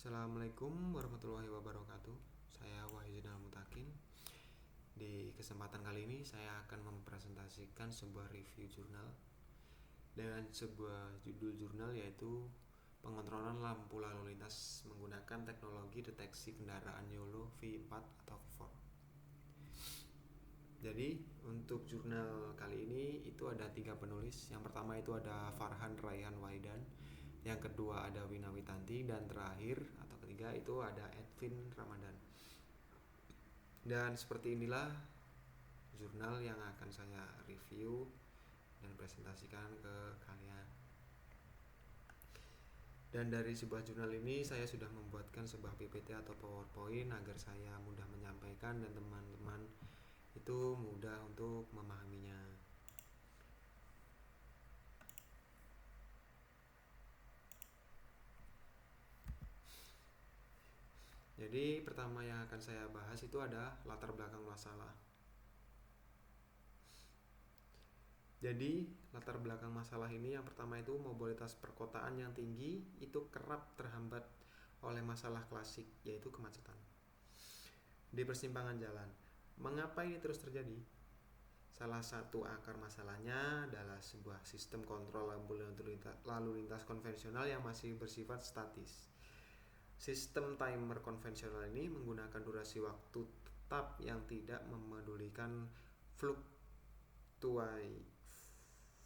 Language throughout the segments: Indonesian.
Assalamualaikum warahmatullahi wabarakatuh. Saya Wahidin Al-Mutakin. Di kesempatan kali ini saya akan mempresentasikan sebuah review jurnal dengan sebuah judul jurnal, yaitu pengontrolan lampu lalu lintas menggunakan teknologi deteksi kendaraan YOLO V4 atau V4. Jadi untuk jurnal kali ini itu ada 3 penulis. Yang pertama itu ada Farhan Raihan Wahidan, yang kedua ada Wina Witanti, dan terakhir atau ketiga itu ada Edwin Ramadan. Dan seperti inilah jurnal yang akan saya review dan presentasikan ke kalian. Dan dari sebuah jurnal ini saya sudah membuatkan sebuah PPT atau PowerPoint agar saya mudah menyampaikan dan teman-teman itu mudah untuk memahaminya. Jadi pertama yang akan saya bahas itu ada latar belakang masalah. Jadi latar belakang masalah ini yang pertama itu mobilitas perkotaan yang tinggi itu kerap terhambat oleh masalah klasik, yaitu kemacetan di persimpangan jalan. Mengapa ini terus terjadi? Salah satu akar masalahnya adalah sebuah sistem kontrol lalu lintas konvensional yang masih bersifat statis. Sistem timer konvensional ini menggunakan durasi waktu tetap yang tidak memedulikan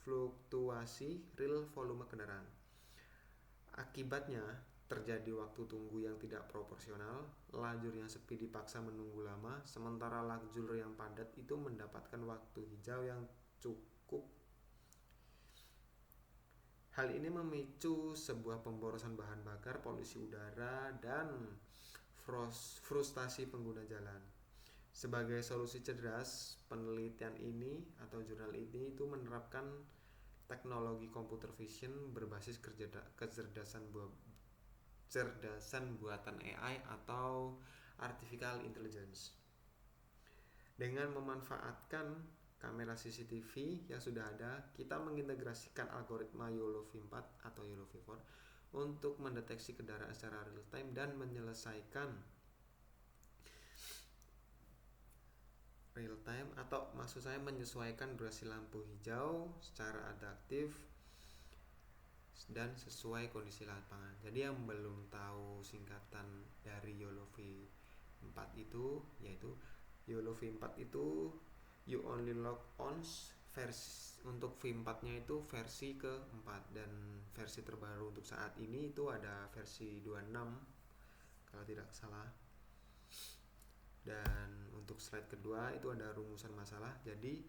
fluktuasi real volume kendaraan. Akibatnya, terjadi waktu tunggu yang tidak proporsional, lajur yang sepi dipaksa menunggu lama, sementara lajur yang padat itu mendapatkan waktu hijau yang cukup. Hal ini memicu sebuah pemborosan bahan bakar, polusi udara, dan frustasi pengguna jalan. Sebagai solusi cerdas, penelitian ini atau jurnal ini itu menerapkan teknologi computer vision berbasis kecerdasan buatan AI atau artificial intelligence. Dengan memanfaatkan kamera CCTV yang sudah ada, kita mengintegrasikan algoritma YOLO V4 atau YOLO V4 untuk mendeteksi kendaraan secara real time dan menyesuaikan durasi lampu hijau secara adaptif dan sesuai kondisi lapangan. Jadi yang belum tahu singkatan dari YOLO V4 itu, yaitu YOLO V4 itu You Only Lock Ons. Untuk V4 nya itu versi ke-4, dan versi terbaru untuk saat ini itu ada versi 26 kalau tidak salah. Dan untuk slide kedua itu ada rumusan masalah. Jadi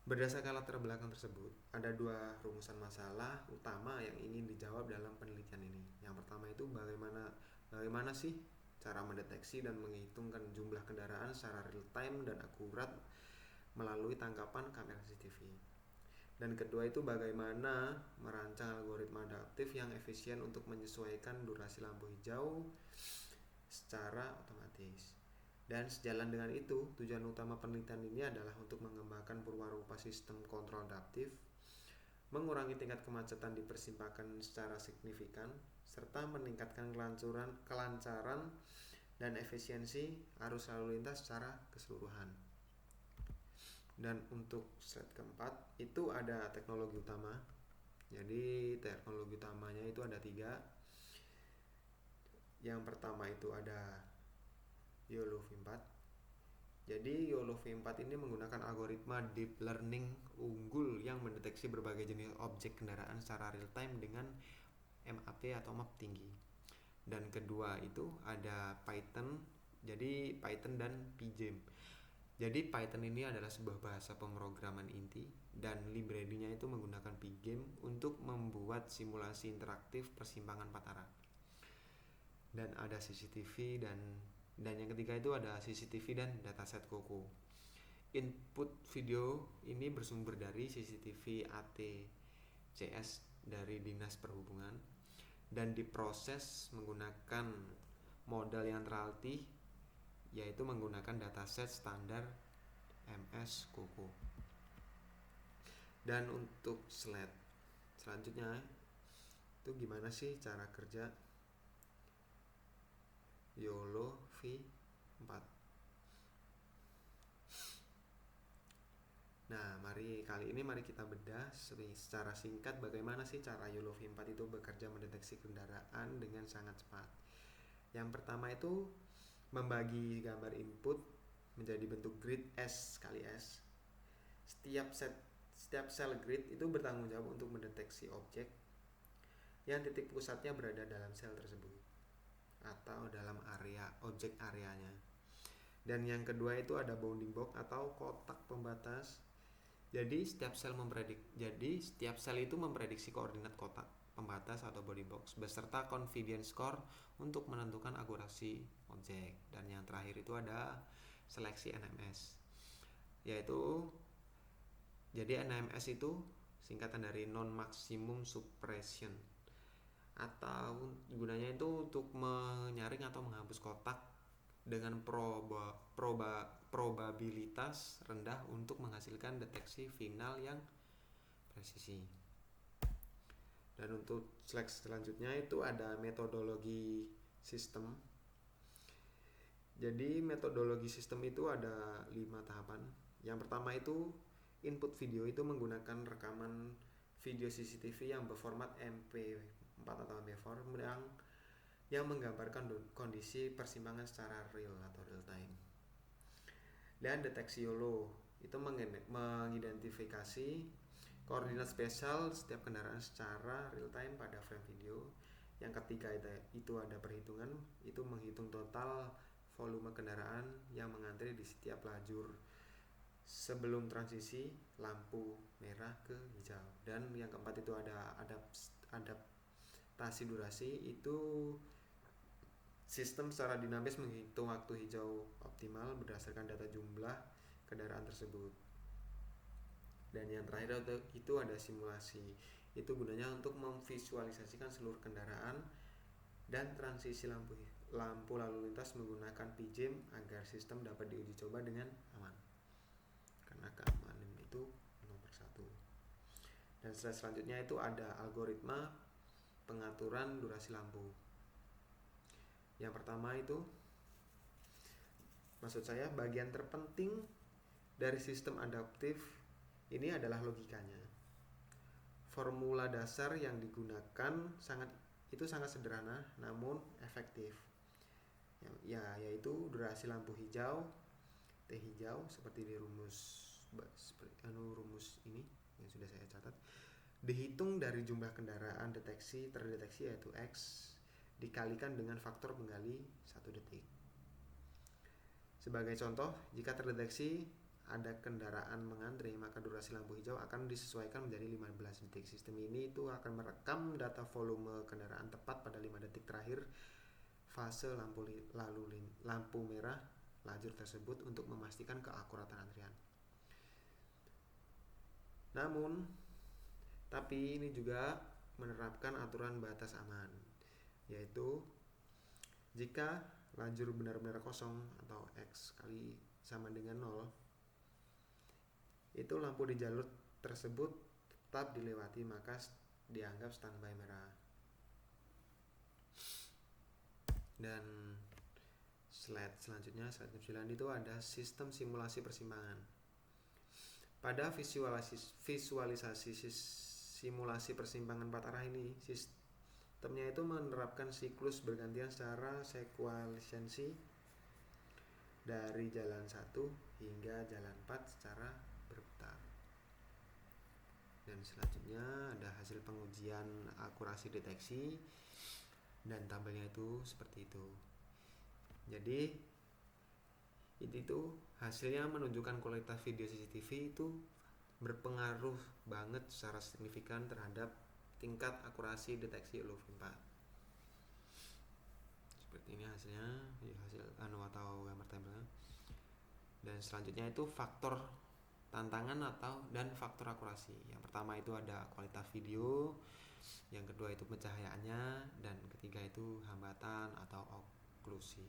berdasarkan latar belakang tersebut, ada 2 rumusan masalah utama yang ingin dijawab dalam penelitian ini. Yang pertama itu bagaimana sih cara mendeteksi dan menghitungkan jumlah kendaraan secara real time dan akurat melalui tangkapan kamera CCTV. Dan kedua itu bagaimana merancang algoritma adaptif yang efisien untuk menyesuaikan durasi lampu hijau secara otomatis. Dan sejalan dengan itu, tujuan utama penelitian ini adalah untuk mengembangkan purwarupa sistem kontrol adaptif, mengurangi tingkat kemacetan di persimpangan secara signifikan, serta meningkatkan kelancaran dan efisiensi arus lalu lintas secara keseluruhan. Dan untuk slide keempat itu ada teknologi utama. Jadi teknologi utamanya itu ada 3. Yang pertama itu ada YOLO V4. Jadi YOLO V4 ini menggunakan algoritma deep learning unggul yang mendeteksi berbagai jenis objek kendaraan secara real time dengan MAP atau map tinggi. Dan kedua itu ada Python. Jadi Python dan PGEM. Jadi Python ini adalah sebuah bahasa pemrograman inti, dan library-nya itu menggunakan PGEM untuk membuat simulasi interaktif persimpangan 4 arah. Dan ada CCTV dan yang ketiga itu ada CCTV dan dataset Coco. Input video ini bersumber dari CCTV ATCS dari Dinas Perhubungan dan diproses menggunakan modal yang terlatih, yaitu menggunakan dataset standar MS Coco. Dan untuk slide selanjutnya itu gimana sih cara kerja YOLO V4. Nah, kali ini kita bedah secara singkat bagaimana sih cara YOLO V4 itu bekerja mendeteksi kendaraan dengan sangat cepat. Yang pertama itu membagi gambar input menjadi bentuk grid S kali S. Setiap sel grid itu bertanggung jawab untuk mendeteksi objek yang titik pusatnya berada dalam sel tersebut atau dalam area objek areanya. Dan yang kedua itu ada bounding box atau kotak pembatas. Jadi setiap sel itu memprediksi koordinat kotak pembatas atau bounding box beserta confidence score untuk menentukan akurasi objek. Dan yang terakhir itu ada seleksi NMS. Jadi NMS itu singkatan dari non maximum suppression, atau gunanya itu untuk menyaring atau menghapus kotak dengan probabilitas rendah untuk menghasilkan deteksi final yang presisi. Dan untuk slide selanjutnya itu ada metodologi sistem. Jadi metodologi sistem itu ada 5 tahapan. Yang pertama itu input video itu menggunakan rekaman video CCTV yang berformat MP4 atau MP4 yang menggambarkan kondisi persimpangan secara real atau real time. Dan deteksi YOLO itu mengidentifikasi koordinat spesial setiap kendaraan secara real time pada frame video. Yang ketiga itu ada perhitungan, itu menghitung total volume kendaraan yang mengantri di setiap lajur sebelum transisi lampu merah ke hijau. Dan yang keempat itu ada adaptasi durasi, itu sistem secara dinamis menghitung waktu hijau optimal berdasarkan data jumlah kendaraan tersebut. Dan yang terakhir itu ada simulasi. Itu gunanya untuk memvisualisasikan seluruh kendaraan dan transisi lampu lalu lintas menggunakan PJM agar sistem dapat diuji coba dengan aman. Karena keamanan itu nomor 1. Dan selanjutnya itu ada algoritma pengaturan durasi lampu. Yang pertama itu, bagian terpenting dari sistem adaptif ini adalah logikanya. Formula dasar yang digunakan sangat sederhana namun efektif. Yaitu durasi lampu hijau T hijau seperti di rumus ini yang sudah saya catat, dihitung dari jumlah kendaraan terdeteksi yaitu X dikalikan dengan faktor penggali 1 detik. Sebagai contoh, jika terdeteksi ada kendaraan mengantri, maka durasi lampu hijau akan disesuaikan menjadi 15 detik. Sistem ini itu akan merekam data volume kendaraan tepat pada 5 detik terakhir fase lampu merah lajur tersebut untuk memastikan keakuratan antrian. Tapi ini juga menerapkan aturan batas aman, yaitu jika lajur benar-benar kosong atau X kali sama dengan 0, itu lampu di jalur tersebut tetap dilewati, maka dianggap standby merah. Dan slide selanjutnya, slide 9 itu ada sistem simulasi persimpangan. Pada visualisasi simulasi persimpangan 4 arah ini, sistemnya itu menerapkan siklus bergantian secara sekuensi dari jalan 1 hingga jalan 4 secara berputar. Dan selanjutnya ada hasil pengujian akurasi deteksi, dan tabelnya itu seperti itu. Jadi itu hasilnya menunjukkan kualitas video CCTV itu berpengaruh banget secara signifikan terhadap tingkat akurasi deteksi YOLO V4. Seperti ini hasilnya, hasil atau gambar tabelnya. Dan selanjutnya itu faktor tantangan dan faktor akurasi. Yang pertama itu ada kualitas video, yang kedua itu pencahayaannya, dan ketiga itu hambatan atau oklusi.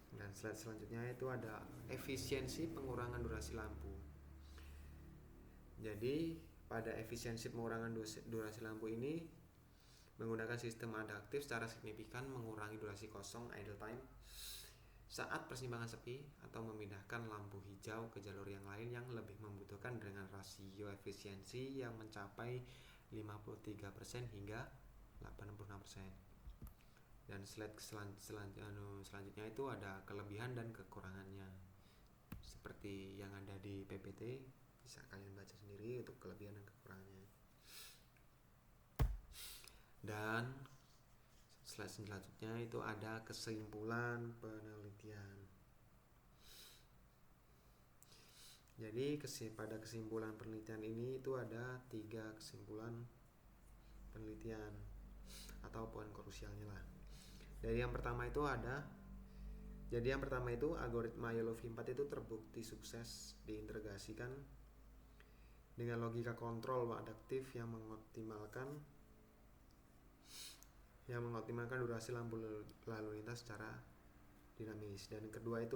Dan slide selanjutnya itu ada efisiensi pengurangan durasi lampu. Jadi pada efisiensi pengurangan durasi lampu ini Menggunakan sistem adaptif secara signifikan mengurangi durasi kosong idle time saat persimpangan sepi atau memindahkan lampu hijau ke jalur yang lain yang lebih membutuhkan dengan rasio efisiensi yang mencapai 53% hingga 86%. Dan slide selanjutnya itu ada kelebihan dan kekurangannya. Seperti yang ada di PPT, bisa kalian baca sendiri untuk kelebihan dan kekurangannya. Dan slide selanjutnya itu ada kesimpulan penelitian. Jadi pada kesimpulan penelitian ini itu ada 3 kesimpulan penelitian atau poin krusialnya lah. Yang pertama itu algoritma YOLOv4 itu terbukti sukses diintegrasikan dengan logika kontrol adaptif yang mengoptimalkan durasi lampu lalu lintas secara dinamis. Dan kedua itu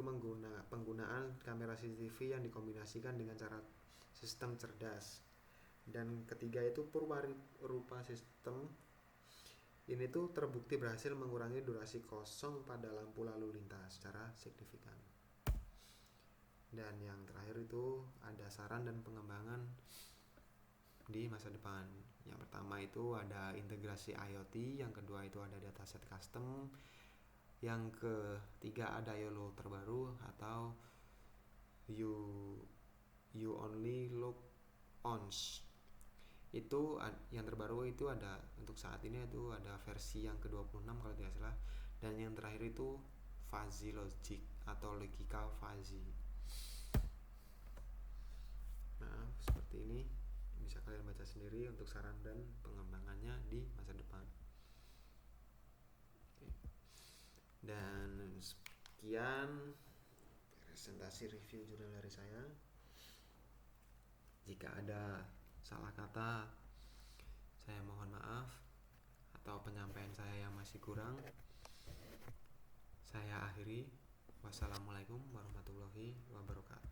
penggunaan kamera CCTV yang dikombinasikan dengan cara sistem cerdas. Dan ketiga itu purwarupa sistem ini tuh terbukti berhasil mengurangi durasi kosong pada lampu lalu lintas secara signifikan. Dan yang terakhir itu ada saran dan pengembangan di masa depan. Yang pertama itu ada integrasi IoT, yang kedua itu ada dataset custom, yang ketiga ada YOLO terbaru atau you only look ons. Itu yang terbaru itu ada untuk saat ini itu ada versi yang ke-26 kalau tidak salah, dan yang terakhir itu fuzzy logic atau logical fuzzy. Nah, seperti ini bisa kalian baca sendiri untuk saran dan pengembangannya di masa depan. Oke. Dan sekian presentasi review jurnal dari saya. Jika ada salah kata, saya mohon maaf, atau penyampaian saya yang masih kurang, saya akhiri. Wassalamualaikum warahmatullahi wabarakatuh.